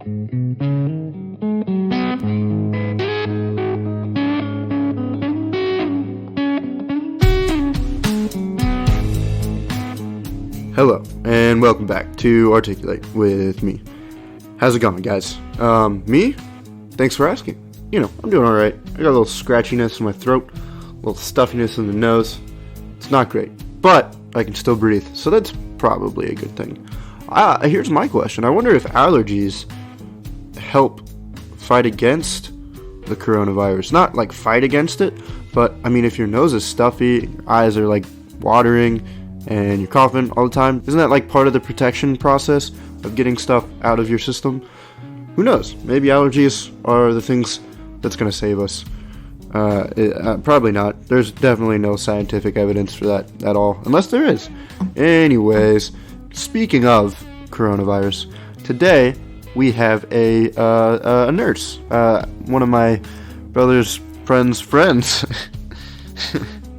Hello, and welcome back to Articulate with me. How's it going, guys? Me? Thanks for asking. You know, I'm doing alright. I got a little scratchiness in my throat, a little stuffiness in the nose. It's not great, but I can still breathe, so that's probably a good thing. Here's my question. I wonder if allergies help fight against the coronavirus. Not like fight against it, but I mean, if your nose is stuffy, your eyes are like watering, and you're coughing all the time, isn't that like part of the protection process of getting stuff out of your system? Who knows? Maybe allergies are the things that's going to save us. Probably not. There's definitely no scientific evidence for that at all, unless there is. Anyways, speaking of coronavirus, today we have a nurse, one of my brother's friends.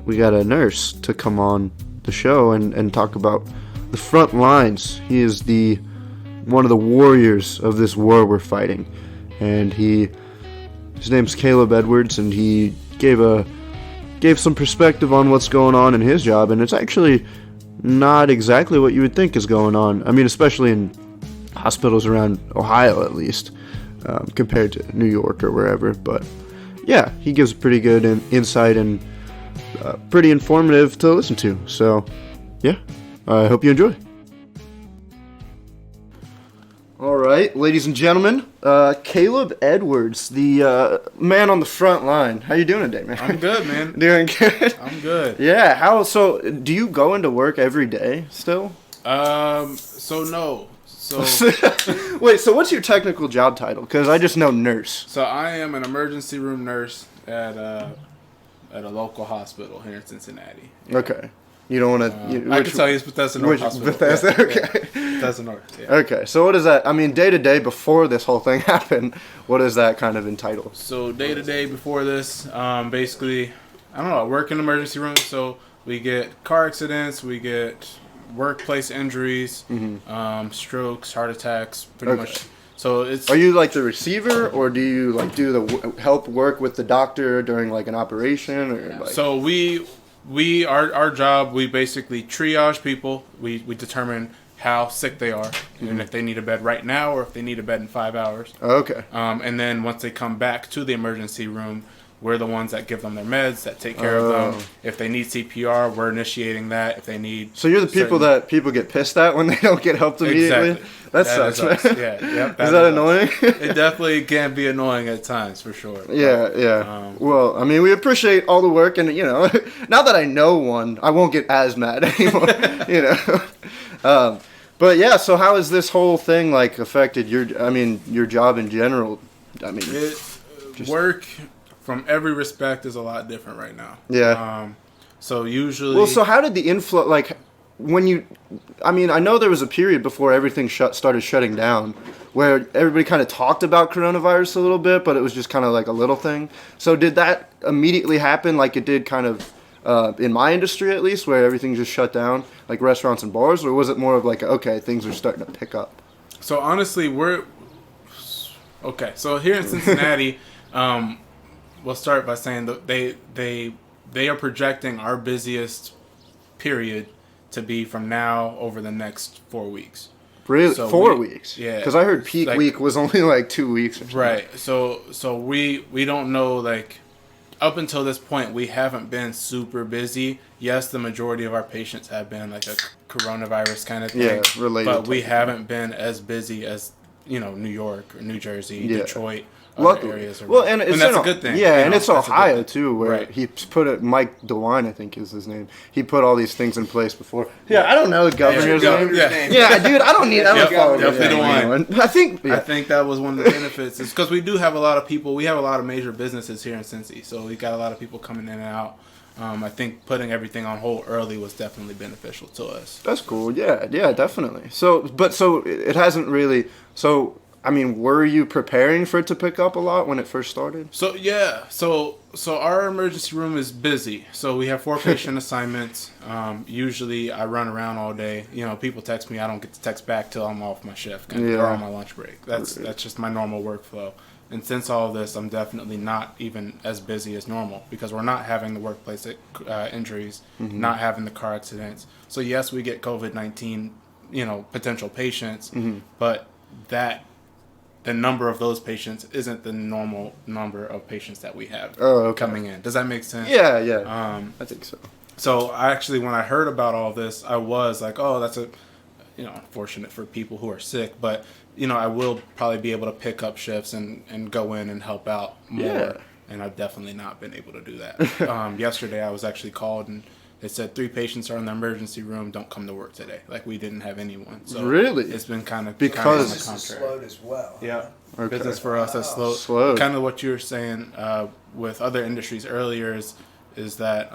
We got a nurse to come on the show and talk about the front lines. He is one of the warriors of this war we're fighting, and his name's Kaleb Edwards, and he gave some perspective on what's going on in his job, and it's actually not exactly what you would think is going on. I mean, especially in hospitals around Ohio, at least, compared to New York or wherever. But yeah, he gives pretty good insight and pretty informative to listen to. So yeah, I hope you enjoy. All right, ladies and gentlemen, Kaleb Edwards, the man on the front line. How you doing today, man? I'm good, man. Doing good? I'm good. Yeah, so do you go into work every day still? So no. So wait, so what's your technical job title? Because I just know nurse. So I am an emergency room nurse at a local hospital here in Cincinnati. Okay. You don't want to... I can tell you it's Bethesda North Hospital. Bethesda, yeah, okay. Yeah. Bethesda North, yeah. Okay, so what is that? I mean, day-to-day before this whole thing happened, what does that kind of entitle? So day-to-day before this, basically, I don't know, I work in the emergency room, so we get car accidents, we get workplace injuries, strokes, heart attacks, pretty much. So it's... Are you like the receiver, or do you like do the help work with the doctor during like an operation, or like... So our job, we basically triage people. We determine how sick they are, and if they need a bed right now or if they need a bed in 5 hours. Okay. And then once they come back to the emergency room, we're the ones that give them their meds, that take care of them. If they need CPR, we're initiating that. If they need... So you're the people that people get pissed at when they don't get helped immediately? Exactly. That sucks, man. Yeah, yep, is that annoying? It definitely can be annoying at times, for sure. Yeah. Well, I mean, we appreciate all the work, and, you know, now that I know one, I won't get as mad anymore, you know. But, yeah, so how has this whole thing, like, affected your job in general? I mean... Work... From every respect is a lot different right now. Yeah. So usually... Well, so how did the inflow... Like, when you... I mean, I know there was a period before everything started shutting down where everybody kind of talked about coronavirus a little bit, but it was just kind of like a little thing. So did that immediately happen like it did kind of in my industry, at least, where everything just shut down, like restaurants and bars? Or was it more of like, okay, things are starting to pick up? So honestly, okay, so here in Cincinnati... We'll start by saying that they are projecting our busiest period to be from now over the next 4 weeks. Really? So 4 weeks? Yeah. Because I heard peak week was only like 2 weeks or something. Right. So we don't know, like, up until this point, we haven't been super busy. Yes, the majority of our patients have been like a coronavirus kind of thing. Yeah, related. But we haven't been as busy as, you know, New York or New Jersey, Detroit. Areas well, and that's a good thing. Yeah, and it's Ohio too, where he put it. Mike DeWine, I think, is his name. He put all these things in place before. Yeah, I don't know the governor's name. Yeah, dude, I don't need. I don't follow definitely DeWine. I think that was one of the benefits, is because we do have a lot of people. We have a lot of major businesses here in Cincy, so we got a lot of people coming in and out. I think putting everything on hold early was definitely beneficial to us. That's cool. Yeah, definitely. So it hasn't really. So I mean, were you preparing for it to pick up a lot when it first started? So yeah. So So our emergency room is busy. So we have 4 patient assignments. Usually I run around all day. You know, people text me. I don't get to text back till I'm off my shift or on my lunch break. That's just my normal workflow. And since all of this, I'm definitely not even as busy as normal because we're not having the workplace injuries, not having the car accidents. So yes, we get COVID-19, potential patients, but the number of those patients isn't the normal number of patients that we have coming in. Does that make sense? Yeah. I think so. So when I heard about all this, I was like, oh, that's unfortunate for people who are sick, but I will probably be able to pick up shifts and go in and help out more. Yeah. And I've definitely not been able to do that. Yesterday I was actually called and they said 3 patients are in the emergency room. Don't come to work today. Like we didn't have anyone. So really, it's been kind of because business is slowed as well. Yeah, okay. Business for us has slowed. Kind of what you were saying with other industries earlier is that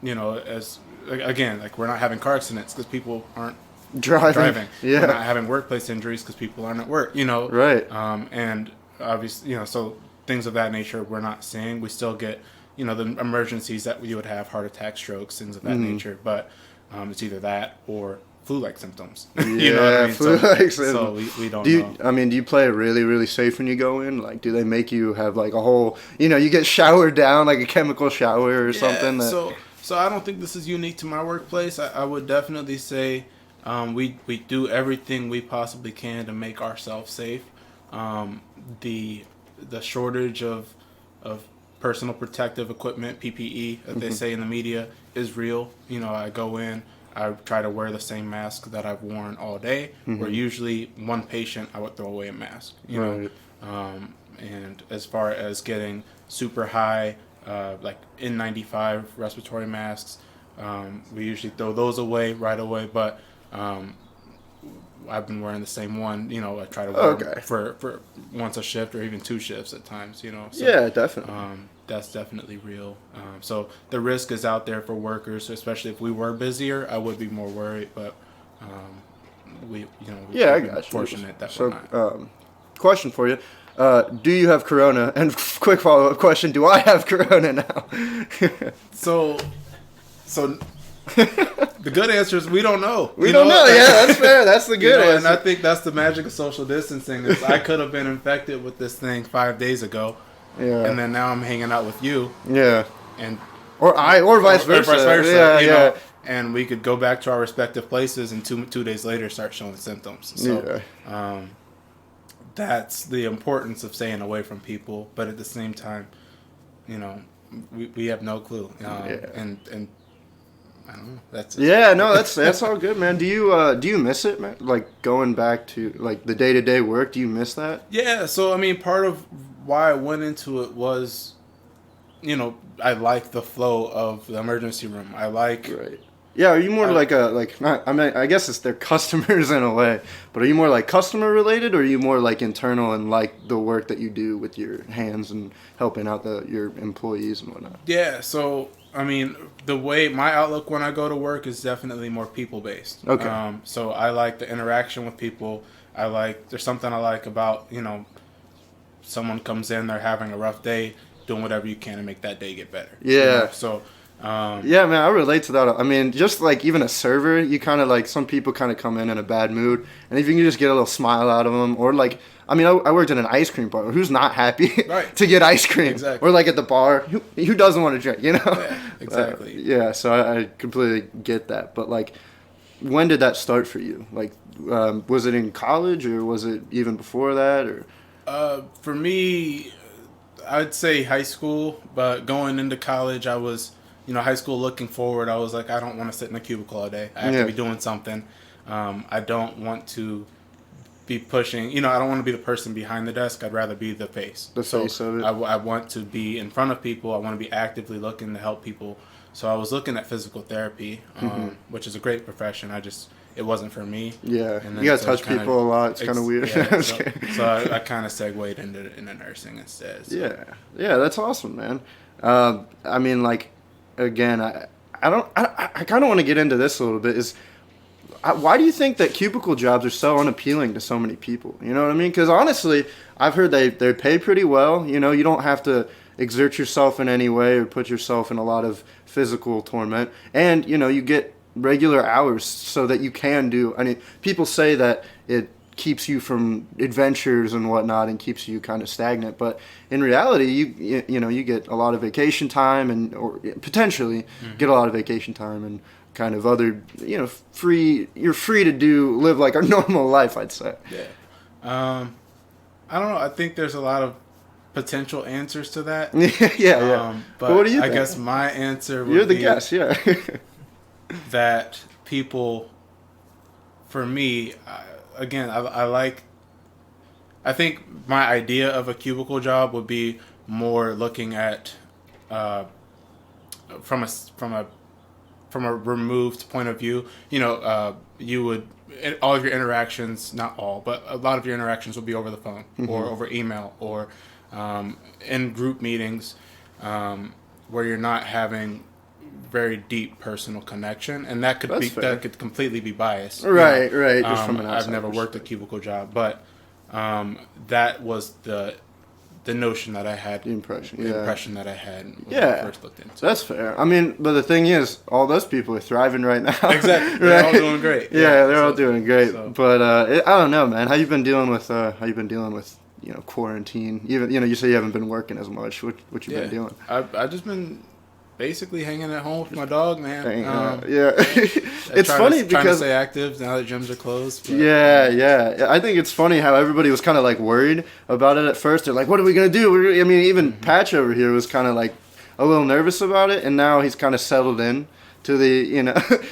as again, like we're not having car accidents because people aren't driving. Yeah, we're not having workplace injuries because people aren't at work. Right. And obviously, so things of that nature we're not seeing. We still get the emergencies that you would have, heart attacks, strokes, things of that nature. But it's either that or flu-like symptoms. Yeah, you know what I mean? flu-like symptoms. So we don't know. Do you play it really, really safe when you go in? Like, do they make you have like a whole, you get showered down like a chemical shower or something? So I don't think this is unique to my workplace. I would definitely say we do everything we possibly can to make ourselves safe. The shortage of personal protective equipment, PPE, that they say in the media, is real. I go in, I try to wear the same mask that I've worn all day, where usually one patient, I would throw away a mask, Right. And as far as getting super high, like N95 respiratory masks, we usually throw those away right away, but I've been wearing the same one, I try to wear for once a shift or even 2 shifts at times, So, yeah, definitely. That's definitely real. So the risk is out there for workers, especially if we were busier, I would be more worried, but we're I got you. fortunate that we're not. Question for you. Do you have corona? And quick follow-up question, do I have corona now? So the good answer is we don't know. We don't know. Yeah, that's fair. That's the good answer. And I think that's the magic of social distancing. Is I could have been infected with this thing 5 days ago, and then now I'm hanging out with you. Yeah. Or vice versa. Yeah. And we could go back to our respective places, and two days later start showing symptoms. So, that's the importance of staying away from people. But at the same time, we have no clue. And I don't know. That's all good, man. Do you miss it, man? Like going back to like the day-to-day work, do you miss that? Yeah, so I mean part of why I went into it was I like the flow of the emergency room. I like Right. Yeah, are you more I guess it's their customers in a way, but are you more like customer related or are you more like internal and like the work that you do with your hands and helping out your employees and whatnot? Yeah, so I mean, the way my outlook when I go to work is definitely more people-based. Okay. So I like the interaction with people. There's something I like about, someone comes in, they're having a rough day, doing whatever you can to make that day get better. Yeah. So, yeah, man, I relate to that. I mean, just like even a server, you kind of like, some people kind of come in a bad mood, and if you can just get a little smile out of them, or like, I mean, I worked in an ice cream bar. Who's not happy to get ice cream? Exactly. Or like at the bar, who doesn't want to drink, Yeah, exactly. So I completely get that. But like, when did that start for you? Like, was it in college or was it even before that? Or for me, I'd say high school. But going into college, I was, high school looking forward. I was like, I don't want to sit in a cubicle all day. I have to be doing something. I don't want to be pushing, I don't want to be the person behind the desk. I'd rather be the face. The face of it. I want to be in front of people. I want to be actively looking to help people. So I was looking at physical therapy, which is a great profession. It wasn't for me. Yeah, you got to touch people a lot. It's kind of weird. Yeah, so I kind of segued into nursing instead. So. Yeah, that's awesome, man. I mean, like, again, I kind of want to get into this a little bit. Why do you think that cubicle jobs are so unappealing to so many people? You know what I mean? Because honestly, I've heard they pay pretty well. You don't have to. exert yourself in any way or put yourself in a lot of physical torment. And, you get regular hours so that you can do, people say that it keeps you from adventures and whatnot and keeps you kind of stagnant, but in reality you get a lot of vacation time or potentially get a lot of vacation time and kind of other you're free to live like a normal life, I'd say. I don't know, I think there's a lot of potential answers to that. But what do you think? I guess my answer would You're the guest, yeah. that people, for me, again, I think my idea of a cubicle job would be more looking at from a removed point of view. You would, all of your interactions, not all, but a lot of your interactions will be over the phone or over email or in group meetings where you're not having very deep personal connection, and that could completely be biased. Right. Just from an outside I've never worked a cubicle job, but that was the notion that I had, the impression that I had when I first looked into it. That's fair. But the thing is, all those people are thriving right now. Exactly, they're all doing great. They're all doing great. So. But I don't know, man. How you been dealing with quarantine? Even you say you haven't been working as much. What you been doing? I've just been basically hanging at home with my dog, man. It's funny because trying to stay active now that gyms are closed. But, I think it's funny how everybody was kind of like worried about it at first. They're like, "What are we gonna do?" Even Patch over here was kind of like a little nervous about it, and now he's kind of settled in to the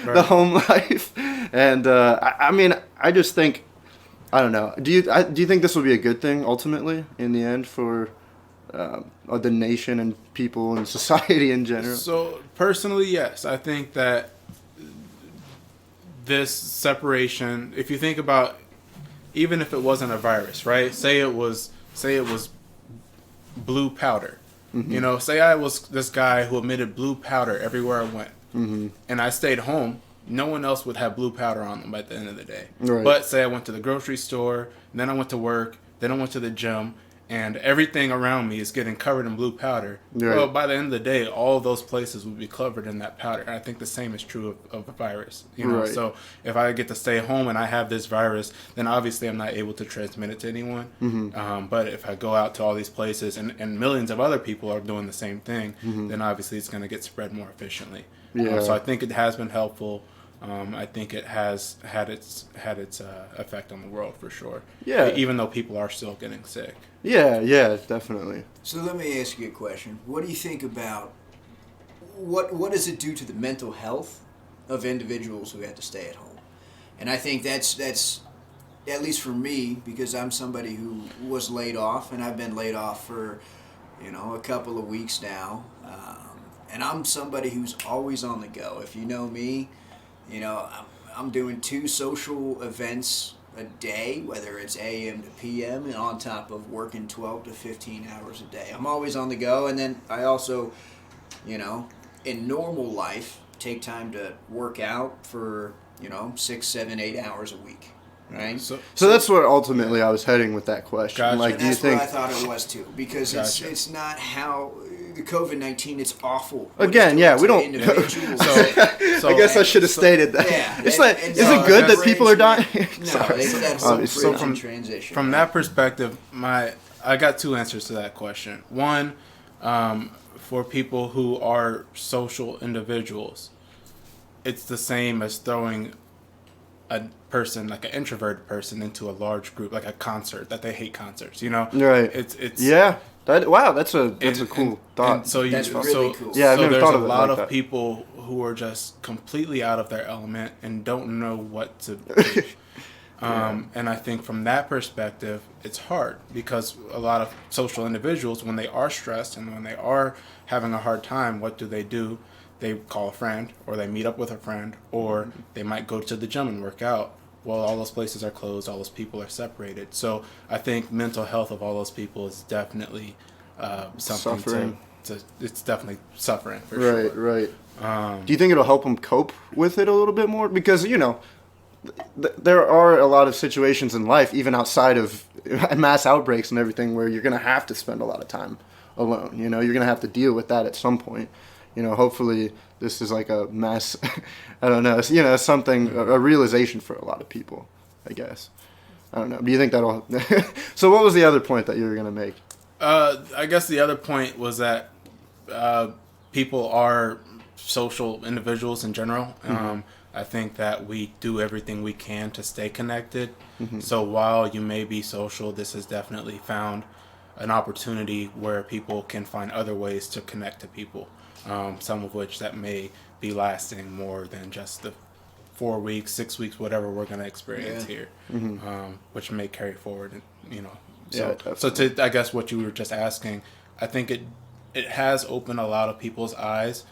the home life. And I just think, I don't know. Do you think this will be a good thing ultimately in the end for the nation and people and society in general? So personally, yes, I think that this separation, if you think about, even if it wasn't a virus, right? Say it was blue powder. Say I was this guy who emitted blue powder everywhere I went, and I stayed home. No one else would have blue powder on them at the end of the day. Right. But say I went to the grocery store, then I went to work, then I went to the gym, and everything around me is getting covered in blue powder. Right. Well, by the end of the day, all of those places would be covered in that powder. And I think the same is true of a virus. Right. So if I get to stay home and I have this virus, then obviously I'm not able to transmit it to anyone. But if I go out to all these places and millions of other people are doing the same thing, then obviously it's going to get spread more efficiently. So I think it has been helpful. I think it has had its effect on the world for sure. Yeah. Even though people are still getting sick. Yeah, definitely. So let me ask you a question. What do you think about what does it do to the mental health of individuals who have to stay at home? And I think that's at least for me, because I'm somebody who was laid off, and I've been laid off for a couple of weeks now, and I'm somebody who's always on the go. If you know me, I'm doing 2 social events a day, whether it's AM to PM, and on top of working 12 to 15 hours a day. I'm always on the go, and then I also, in normal life, take time to work out for, 6, 7, 8 hours a week. Right. So that's where ultimately I was heading with that question. Gotcha. Like, and that's what I thought it was too, because it's not how the COVID-19. It's awful. Again, we don't. So I guess I should have stated that. Yeah. It's like, is it good that people are dying? No, transition. From that perspective, I got 2 answers to that question. One, for people who are social individuals, it's the same as throwing a person, like an introverted person, into a large group, like a concert that they hate concerts. Right. It's that's a cool thought. And so that's really cool. Yeah, I've never there's thought a of it lot like of that. people who are just completely out of their element and don't know what to do. And I think from that perspective, it's hard, because a lot of social individuals, when they are stressed and when they are having a hard time, what do? They call a friend, or they meet up with a friend, or they might go to the gym and work out. Well, all those places are closed, all those people are separated. So I think mental health of all those people is definitely something suffering. It's definitely suffering for sure. Right. Do you think it'll help them cope with it a little bit more? Because, there are a lot of situations in life, even outside of mass outbreaks and everything, where you're going to have to spend a lot of time alone. You know, you're going to have to deal with that at some point. You know, hopefully this is like a mass, I don't know, you know, something, a realization for a lot of people, I guess. I don't know. Do you think that'll... So what was the other point that you were going to make? I guess the other point was that people are social individuals in general. I think that we do everything we can to stay connected. So while you may be social, this has definitely found an opportunity where people can find other ways to connect to people. Some of which that may be lasting more than just the 4 weeks, 6 weeks, whatever we're going to experience here, which may carry forward, you know. So to, I guess, what you were just asking, I think it has opened a lot of people's eyes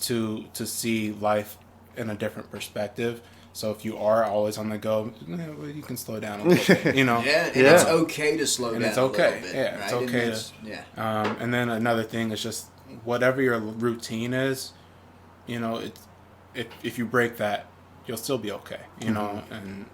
to see life in a different perspective. So if you are always on the go, well, you can slow down a little bit, you know. It's okay to slow down. It's okay. A little bit, Yeah, it's right? okay. And then another thing is just whatever your routine is, you know, if you break that, you'll still be okay, you know. And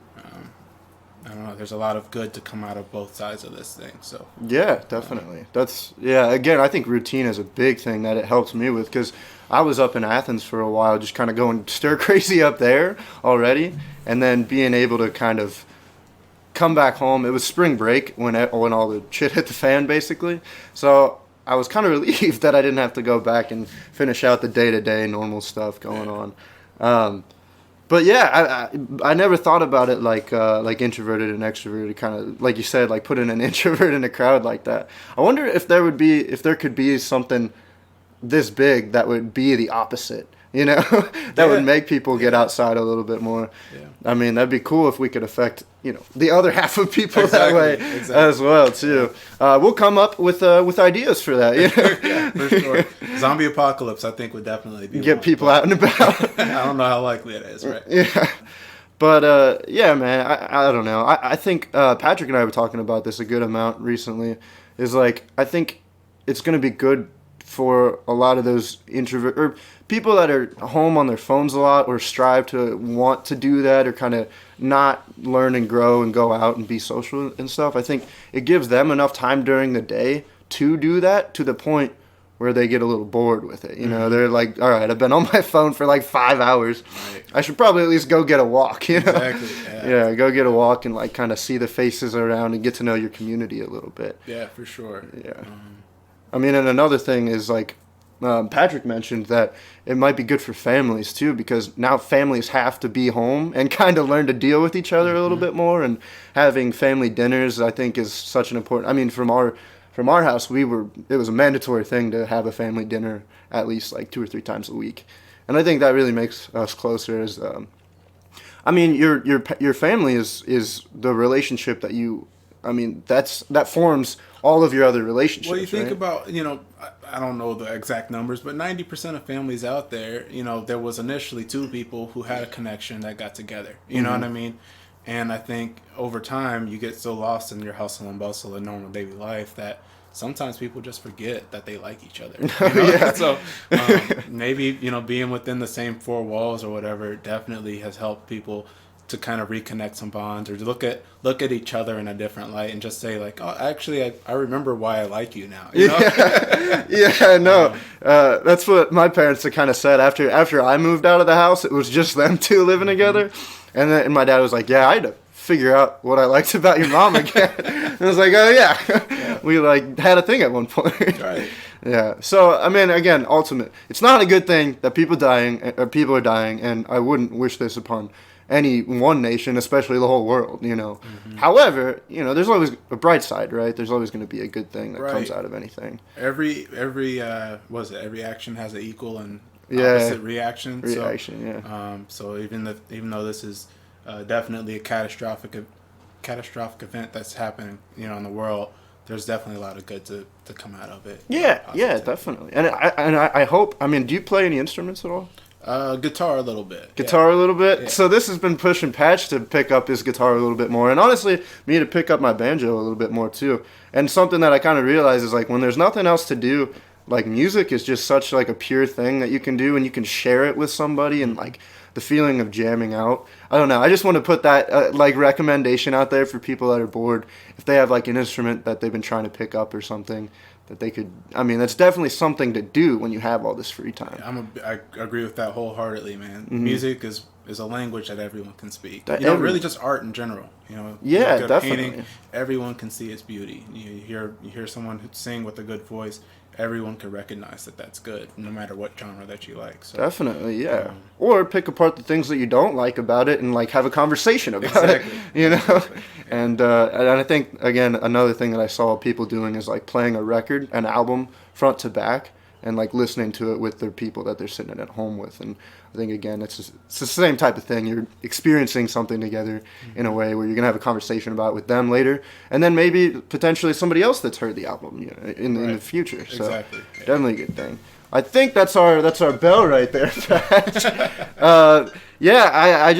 I don't know. There's a lot of good to come out of both sides of this thing. So yeah, definitely. Again, I think routine is a big thing that it helps me with, because I was up in Athens for a while, just kind of going stir crazy up there already, and then being able to kind of come back home. It was spring break when all the shit hit the fan, basically. So I was kind of relieved that I didn't have to go back and finish out the day-to-day normal stuff going on. But yeah, I never thought about it like introverted and extroverted, kind of like you said, like putting an introvert in a crowd like that. I wonder if there could be something this big that would be the opposite, you know, that would make people get outside a little bit more. Yeah. I mean, that'd be cool if we could affect, you know, the other half of people that way as well too. We'll come up with ideas for that. You know? Yeah, for sure. Zombie apocalypse, I think, would definitely be get people out and about. I don't know how likely it is, right? Yeah. But yeah, man, I don't know. I think Patrick and I were talking about this a good amount recently. Is like, I think it's going to be good for a lot of those introvert or people that are home on their phones a lot, or strive to want to do that, or kind of not learn and grow and go out and be social and stuff. I think it gives them enough time during the day to do that, to the point where they get a little bored with it. You know, they're like, all right, I've been on my phone for like 5 hours. Right. I should probably at least go get a walk, you know? Exactly, yeah, go get a walk and like kind of see the faces around and get to know your community a little bit. Yeah, for sure. Yeah. I mean, and another thing is like Patrick mentioned that it might be good for families too, because now families have to be home and kind of learn to deal with each other a little bit more, and having family dinners, I think, is such an important. I mean, from our house, it was a mandatory thing to have a family dinner at least like 2 or 3 times a week, and I think that really makes us closer. As I mean, your family is the relationship that you. I mean, that forms all of your other relationships. Well, you think right? about, you know, I don't know the exact numbers, but 90% of families out there, you know, there was initially 2 people who had a connection that got together. You know what I mean? And I think over time you get so lost in your hustle and bustle and normal daily life that sometimes people just forget that they like each other. You know? Yeah. So maybe, you know, being within the same 4 walls or whatever definitely has helped people to kind of reconnect some bonds, or to look at each other in a different light and just say like, oh, actually, I remember why I like you now. You know? Yeah, no. That's what my parents had kind of said after I moved out of the house. It was just them 2 living together, and my dad was like, yeah, I had to figure out what I liked about your mom again. And I was like, oh yeah. We like had a thing at one point. Right. Yeah. So I mean, again, it's not a good thing that people are dying, and I wouldn't wish this upon any one nation, especially the whole world, you know. However, you know, there's always a bright side, right? There's always going to be a good thing that comes out of anything. Every action has an equal and opposite reaction. So even though this is definitely a catastrophic event that's happening, you know, in the world, there's definitely a lot of good to come out of it. Yeah, definitely. And I hope. I mean, do you play any instruments at all? Guitar a little bit. A little bit? Yeah. So this has been pushing Patch to pick up his guitar a little bit more. And honestly, me to pick up my banjo a little bit more too. And something that I kind of realize is like when there's nothing else to do, like music is just such like a pure thing that you can do, and you can share it with somebody, and like the feeling of jamming out. I don't know. I just want to put that like recommendation out there for people that are bored. If they have like an instrument that they've been trying to pick up or something, that they could. I mean, that's definitely something to do when you have all this free time. I agree with that wholeheartedly, man. Mm-hmm. Music is a language that everyone can speak. That Really just art in general. Yeah, look at a definitely. painting, everyone can see its beauty. You hear someone sing with a good voice, everyone can recognize that that's good, no matter what genre that you like. So, Definitely, yeah. Or pick apart the things that you don't like about it and like have a conversation about it. You know, Exactly. Yeah. and I think again another thing that I saw people doing is like playing a record, an album front to back, and like listening to it with their people that they're sitting at home with. And I think again it's the same type of thing. You're experiencing something together in a way where you're gonna have a conversation about it with them later, and then maybe potentially somebody else that's heard the album, you know, in the future. So Exactly. Yeah. definitely a good thing. I think that's our bell right there. Yeah, I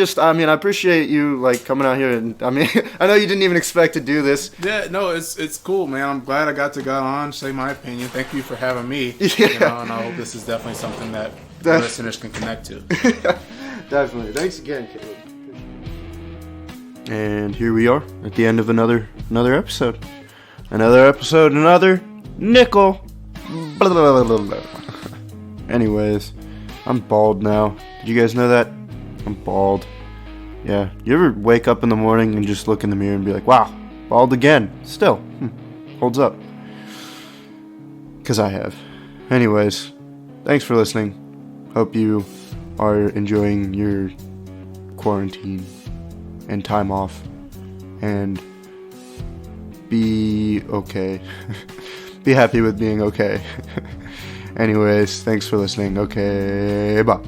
appreciate you like coming out here, and I mean I know you didn't even expect to do this. Yeah, no, it's cool, man. I'm glad I got to go on, say my opinion. Thank you for having me. Yeah. And I hope this is definitely something that listeners can connect to. Definitely. Thanks again, Caleb. And here we are at the end of another episode. Another nickel. Blah, blah, blah, blah. Anyways, I'm bald now. Did you guys know that? I'm bald. Yeah. You ever wake up in the morning and just look in the mirror and be like, wow, bald again? Still. Holds up. Because I have. Anyways, thanks for listening. Hope you are enjoying your quarantine and time off. And be okay. Be happy with being okay. Anyways, thanks for listening. Okay, bye.